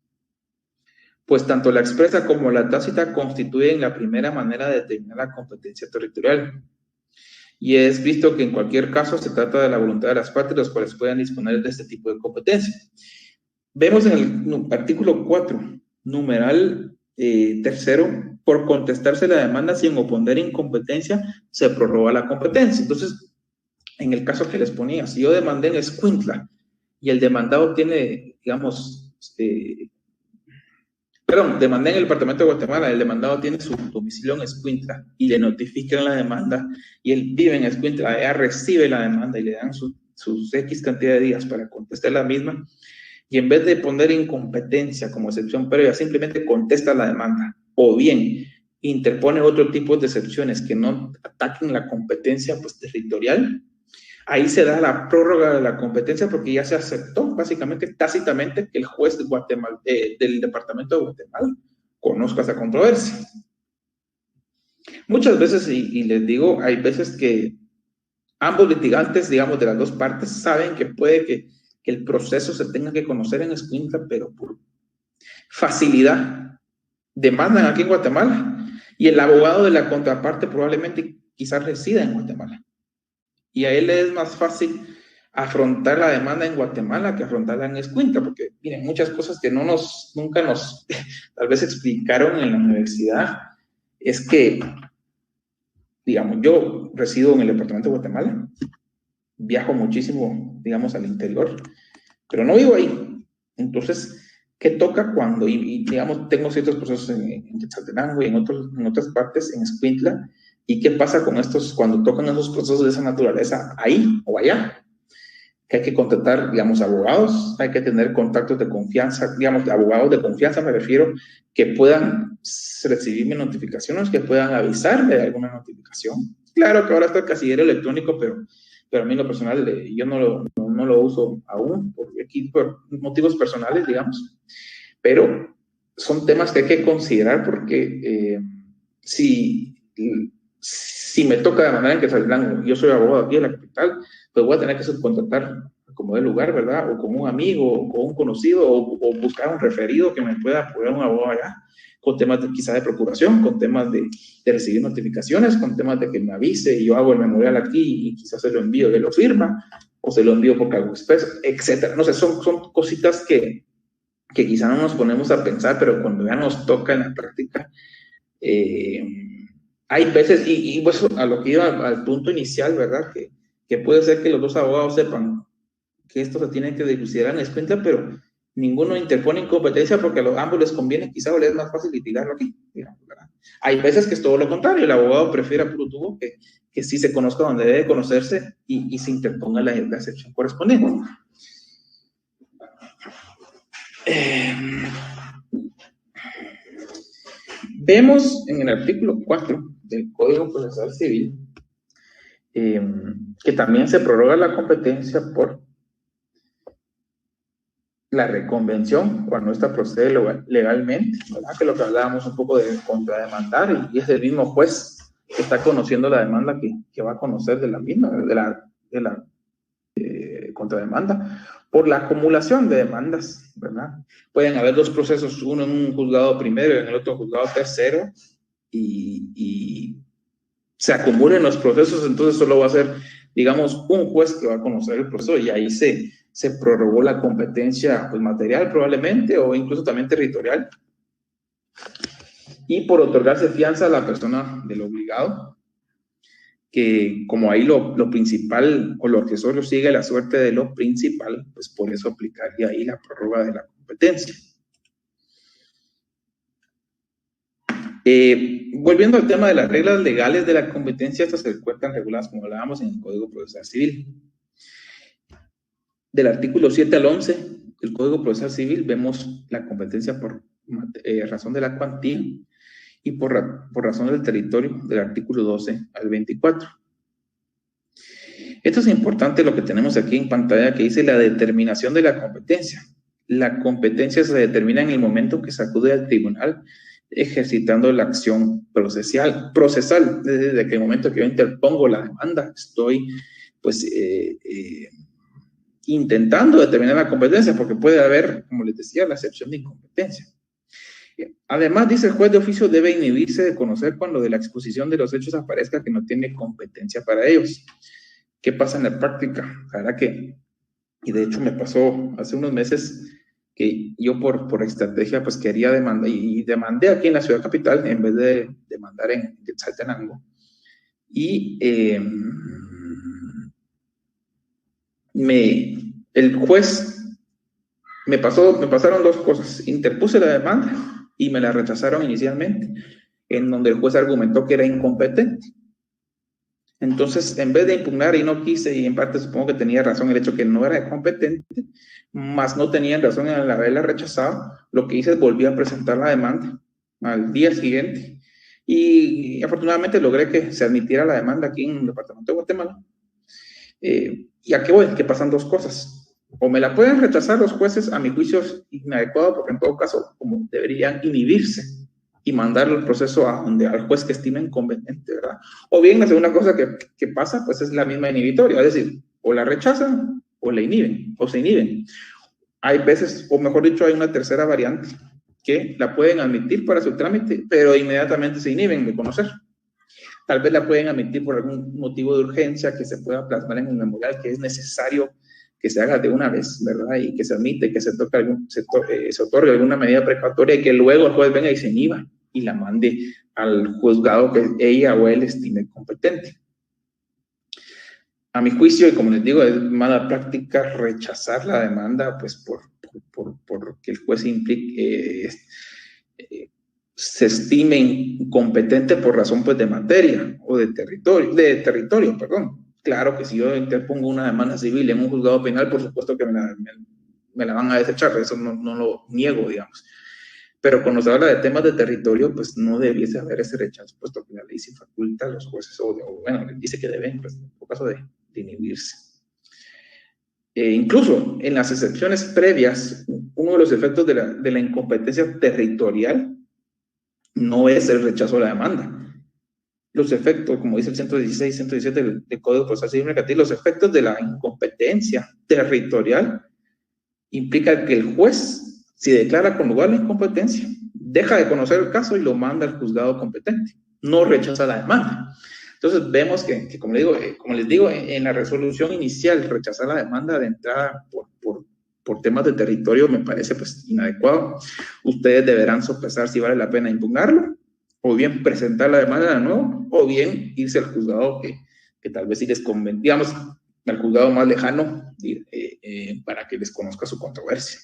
pues tanto la expresa como la tácita constituyen la primera manera de determinar la competencia territorial. Y es visto que en cualquier caso se trata de la voluntad de las partes, los cuales puedan disponer de este tipo de competencia. Vemos en el artículo 4, numeral 3, por contestarse la demanda sin oponer incompetencia, se prorroga la competencia. Entonces, en el caso que les ponía, si yo demandé en Escuintla y el demandado tiene, digamos, demandé en el departamento de Guatemala, el demandado tiene su domicilio en Escuintla y le notifican la demanda y él vive en Escuintla, allá recibe la demanda y le dan sus X cantidad de días para contestar la misma, y en vez de poner incompetencia como excepción previa, simplemente contesta la demanda, o bien interpone otro tipo de excepciones que no ataquen la competencia pues, territorial. Ahí se da la prórroga de la competencia porque ya se aceptó básicamente tácitamente que el juez de Guatemala, del departamento de Guatemala conozca esa controversia. Muchas veces, y les digo, hay veces que ambos litigantes, digamos, de las dos partes, saben que puede que el proceso se tenga que conocer en Escuintla, pero por facilidad demandan aquí en Guatemala y el abogado de la contraparte probablemente quizás resida en Guatemala. Y a él es más fácil afrontar la demanda en Guatemala que afrontarla en Escuintla, porque miren, muchas cosas que nunca nos tal vez explicaron en la universidad, es que, digamos, yo resido en el departamento de Guatemala, viajo muchísimo, digamos, al interior, pero no vivo ahí. Entonces, ¿qué toca cuando, y digamos, tengo ciertos procesos en Quetzaltenango y en otras partes, en Escuintla? ¿Y qué pasa con estos, cuando tocan esos procesos de esa naturaleza ahí o allá? Que hay que contratar, digamos, abogados, hay que tener contactos de confianza, digamos, de abogados de confianza me refiero, que puedan recibirme notificaciones, que puedan avisarme de alguna notificación. Claro que ahora está el casillero electrónico, pero a mí en lo personal yo no lo uso aún, por motivos personales, digamos, pero son temas que hay que considerar porque si me toca de manera en que Quetzaltenango, yo soy abogado aquí en la capital, pues voy a tener que subcontratar como de lugar, ¿verdad? O como un amigo, o un conocido, o buscar un referido que me pueda apoyar un abogado allá, con temas quizá de procuración, con temas de recibir notificaciones, con temas de que me avise y yo hago el memorial aquí y quizás se lo envío y él lo firma, o se lo envío por cargo expreso, etcétera. No sé, son cositas que quizá no nos ponemos a pensar, pero cuando ya nos toca en la práctica, hay veces, y pues a lo que iba al punto inicial, ¿verdad? Que puede ser que los dos abogados sepan que esto se tiene que dilucidar en Escuintla, pero ninguno interpone incompetencia porque a ambos les conviene, quizá o les es más fácil litigarlo aquí, digamos, ¿verdad? Hay veces que es todo lo contrario, el abogado prefiere a puro tubo que sí se conozca donde debe conocerse y se interponga la excepción correspondiente. Vemos en el artículo 4 del Código Procesal Civil que también se prorroga la competencia por la reconvención cuando esta procede legalmente, ¿verdad? Que lo que hablábamos un poco de contrademandar y es el mismo juez que está conociendo la demanda que va a conocer de la misma, de la contrademanda, por la acumulación de demandas, ¿verdad? Pueden haber dos procesos, uno en un juzgado primero y en el otro juzgado tercero, y se acumulen los procesos, entonces solo va a ser, digamos, un juez que va a conocer el proceso y ahí se prorrogó la competencia pues, material probablemente o incluso también territorial. Y por otorgarse fianza a la persona del obligado, que como ahí lo principal o lo que solo sigue la suerte de lo principal, pues por eso aplicaría ahí la prórroga de la competencia. Volviendo al tema de las reglas legales de la competencia, estas se encuentran reguladas, como hablábamos, en el Código Procesal Civil. Del artículo 7 al 11 del Código Procesal Civil vemos la competencia por razón de la cuantía y por razón del territorio del artículo 12 al 24. Esto es importante lo que tenemos aquí en pantalla que dice la determinación de la competencia. La competencia se determina en el momento que se acude al tribunal ejercitando la acción procesal. Desde el momento que yo interpongo la demanda, estoy pues intentando determinar la competencia porque puede haber, como les decía, la excepción de incompetencia. Además, dice el juez de oficio debe inhibirse de conocer cuando de la exposición de los hechos aparezca que no tiene competencia para ellos. ¿Qué pasa en la práctica? La verdad que, y de hecho me pasó hace unos meses que yo por estrategia pues quería demandar y demandé aquí en la ciudad capital en vez de demandar en Quetzaltenango. Y el juez me pasaron dos cosas. Interpuse la demanda y me la rechazaron inicialmente, en donde el juez argumentó que era incompetente. Entonces, en vez de impugnar y no quise, y en parte supongo que tenía razón el hecho que no era competente, más no tenían razón en haberla rechazado, lo que hice es volví a presentar la demanda al día siguiente y afortunadamente logré que se admitiera la demanda aquí en el departamento de Guatemala. ¿Y a qué voy? Que pasan dos cosas. O me la pueden rechazar los jueces, a mi juicio es inadecuado, porque en todo caso, como deberían inhibirse y mandarlo el proceso a donde al juez que estimen conveniente, ¿verdad? O bien la segunda cosa que pasa, pues es la misma inhibitoria, es decir, o la rechazan o la inhiben, o se inhiben. Hay veces, o mejor dicho, hay una tercera variante, que la pueden admitir para su trámite, pero inmediatamente se inhiben de conocer. Tal vez la pueden admitir por algún motivo de urgencia que se pueda plasmar en un memorial que es necesario que se haga de una vez, ¿verdad? Y que se admite, que se otorgue alguna medida precautoria y que luego el juez venga y se inhiba y la mande al juzgado que ella o él estime competente. A mi juicio, y como les digo, es mala práctica rechazar la demanda, pues porque el juez implique, se estime incompetente por razón pues de materia o de territorio, perdón. Claro que si yo interpongo una demanda civil en un juzgado penal, por supuesto que me la van a desechar, eso no lo niego, digamos. Pero cuando se habla de temas de territorio, pues no debiese haber ese rechazo, puesto que la ley sí faculta a los jueces, o bueno, dice que deben, pues, en caso de inhibirse. Incluso en las excepciones previas, uno de los efectos de la incompetencia territorial no es el rechazo a la demanda. Los efectos, como dice el 116, 117 del Código Procesal Civil Mercantil, los efectos de la incompetencia territorial implica que el juez, si declara con lugar la incompetencia, deja de conocer el caso y lo manda al juzgado competente, no rechaza la demanda. Entonces vemos que como les digo, en la resolución inicial, rechazar la demanda de entrada por temas de territorio me parece pues inadecuado. Ustedes deberán sopesar si vale la pena impugnarlo, o bien presentar la demanda de nuevo, o bien irse al juzgado que tal vez sí les convenga, digamos, al juzgado más lejano para que les conozca su controversia.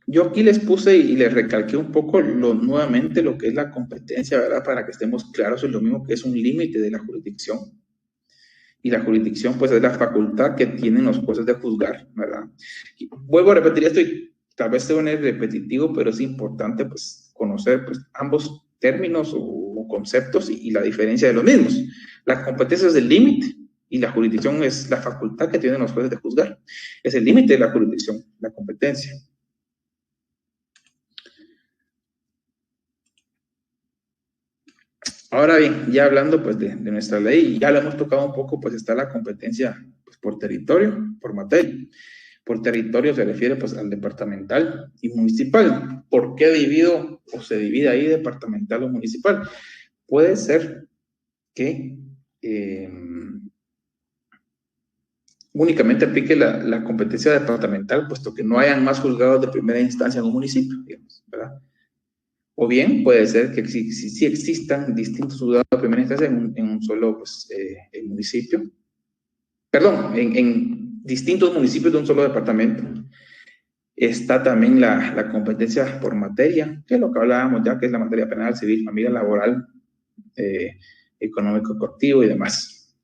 Yo aquí les puse y les recalqué un poco nuevamente lo que es la competencia, ¿verdad? Para que estemos claros en lo mismo que es un límite de la jurisdicción. Y la jurisdicción, pues, es la facultad que tienen los jueces de juzgar, ¿verdad? Y vuelvo a repetir esto y tal vez suene repetitivo, pero es importante, pues, conocer pues, ambos términos o conceptos y la diferencia de los mismos. La competencia es el límite y la jurisdicción es la facultad que tienen los jueces de juzgar. Es el límite de la jurisdicción, la competencia. Ahora bien, ya hablando pues de nuestra ley, ya lo hemos tocado un poco, pues está la competencia pues, por territorio, por materia. Por territorio se refiere pues al departamental y municipal. ¿Por qué divido o se divide ahí departamental o municipal? Puede ser que únicamente aplique la competencia departamental, puesto que no hayan más juzgados de primera instancia en un municipio, digamos, ¿verdad? O bien puede ser que sí existan distintos juzgados de primera instancia en un solo pues, municipio. Perdón, en distintos municipios de un solo departamento. Está también la competencia por materia, que es lo que hablábamos ya, que es la materia penal, civil, familiar, laboral, económico, corporativo y demás.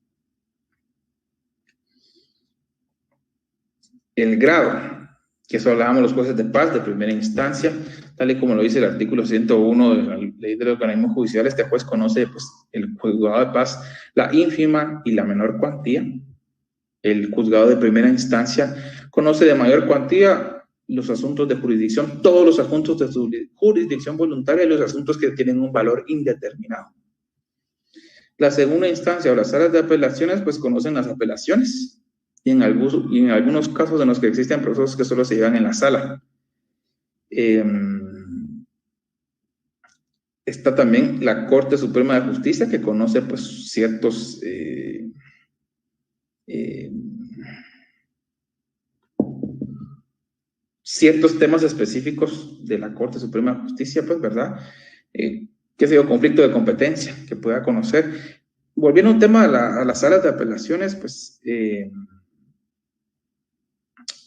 El grado, que eso hablábamos los jueces de paz de primera instancia, tal y como lo dice el artículo 101 de la Ley del Organismo Judicial, este juez conoce pues, el juzgado de paz, la ínfima y la menor cuantía. El juzgado de primera instancia conoce de mayor cuantía los asuntos de jurisdicción, todos los asuntos de su jurisdicción voluntaria y los asuntos que tienen un valor indeterminado. La segunda instancia o las salas de apelaciones pues conocen las apelaciones y en algunos casos en los que existen procesos que solo se llevan en la sala. Está también la Corte Suprema de Justicia que conoce pues ciertos ciertos temas específicos de la Corte Suprema de Justicia, pues, ¿verdad? ¿Qué sé yo? Conflicto de competencia que pueda conocer. volviendo a un tema a las salas de apelaciones, pues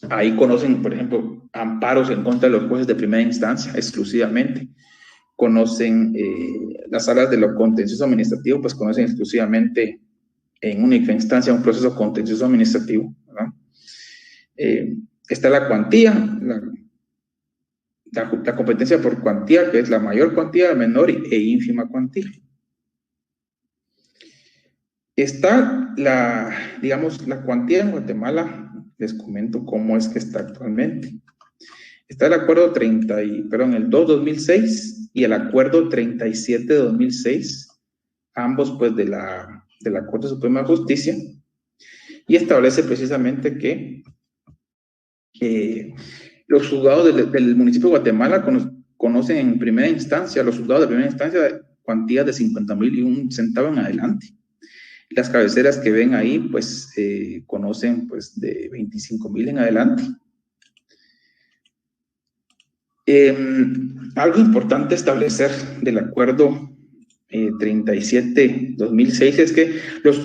ahí conocen, por ejemplo, amparos en contra de los jueces de primera instancia exclusivamente. Conocen las salas de lo contencioso administrativo, pues conocen exclusivamente en única instancia un proceso contencioso administrativo, ¿verdad? Está la cuantía, la competencia por cuantía, que es la mayor cuantía, la menor e ínfima cuantía. Está digamos, la cuantía en Guatemala, les comento cómo es que está actualmente. Está el acuerdo el 2-2006 y el acuerdo 37-2006, ambos pues de la Corte Suprema de Justicia, y establece precisamente que los juzgados del municipio de Guatemala conocen en primera instancia, los juzgados de primera instancia, cuantías de 50,001 centavos en adelante. Las cabeceras que ven ahí, pues, conocen, pues, de 25,000 en adelante. Algo importante establecer del acuerdo 37-2006 es que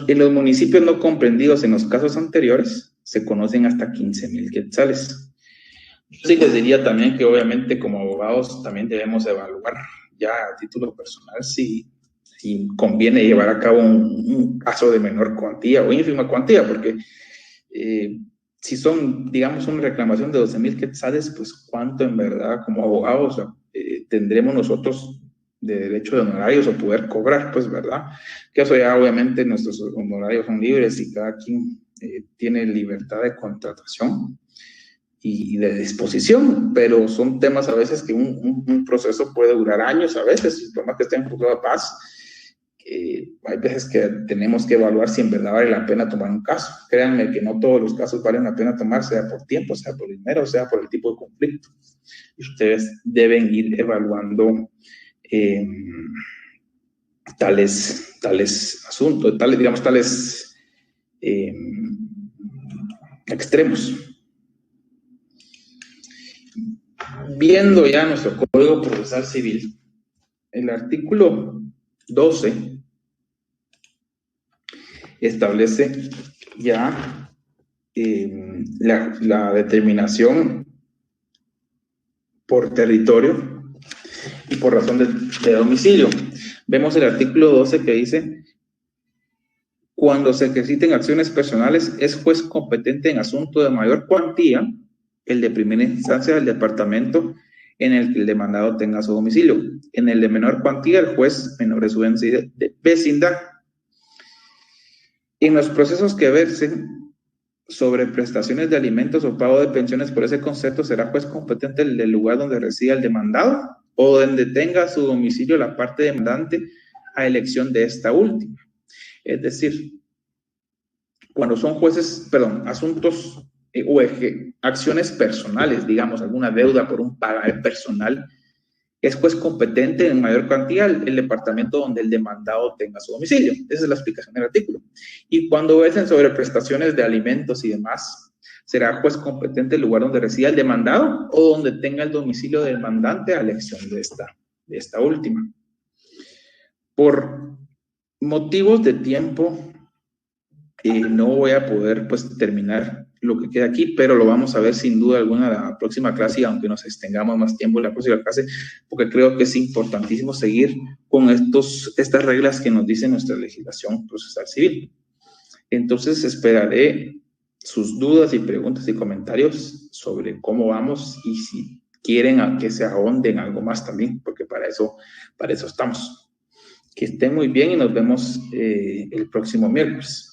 en los municipios no comprendidos en los casos anteriores se conocen hasta 15,000 quetzales. Yo sí les diría también que obviamente como abogados también debemos evaluar ya a título personal si conviene llevar a cabo un caso de menor cuantía o ínfima cuantía, porque si son, digamos, una reclamación de 12,000 quetzales, pues cuánto en verdad como abogados tendremos nosotros de derecho de honorarios o poder cobrar, pues, ¿verdad? Que eso ya obviamente nuestros honorarios son libres y cada quien tiene libertad de contratación y de disposición, pero son temas a veces que un proceso puede durar años a veces, por más que esté en juzgado de paz. Hay veces que tenemos que evaluar si en verdad vale la pena tomar un caso. Créanme que no todos los casos valen la pena tomar, sea por tiempo, sea por dinero, sea por el tipo de conflicto. Y ustedes deben ir evaluando tales asuntos, tales extremos. Viendo ya nuestro Código Procesal Civil, el artículo 12 establece ya la determinación por territorio y por razón de domicilio. Vemos el artículo 12 que dice: cuando se ejerciten acciones personales, es juez competente en asunto de mayor cuantía, el de primera instancia del departamento en el que el demandado tenga su domicilio. En el de menor cuantía, el juez menor de su vecindad. En los procesos que versen sobre prestaciones de alimentos o pago de pensiones por ese concepto, será juez competente el del lugar donde resida el demandado o donde tenga su domicilio la parte demandante a elección de esta última. Es decir, cuando son asuntos o acciones personales, digamos, alguna deuda por un pagar personal, es juez competente en mayor cantidad el departamento donde el demandado tenga su domicilio. Esa es la explicación del artículo. Y cuando versen sobre prestaciones de alimentos y demás, será juez competente el lugar donde resida el demandado o donde tenga el domicilio del demandante a elección de esta última. Por motivos de tiempo, no voy a poder pues terminar lo que queda aquí, pero lo vamos a ver sin duda alguna en la próxima clase, y aunque nos extengamos más tiempo en la próxima clase, porque creo que es importantísimo seguir con estas reglas que nos dice nuestra legislación procesal civil. Entonces esperaré sus dudas y preguntas y comentarios sobre cómo vamos y si quieren que se ahonde en algo más también, porque para eso estamos. Que estén muy bien y nos vemos el próximo miércoles.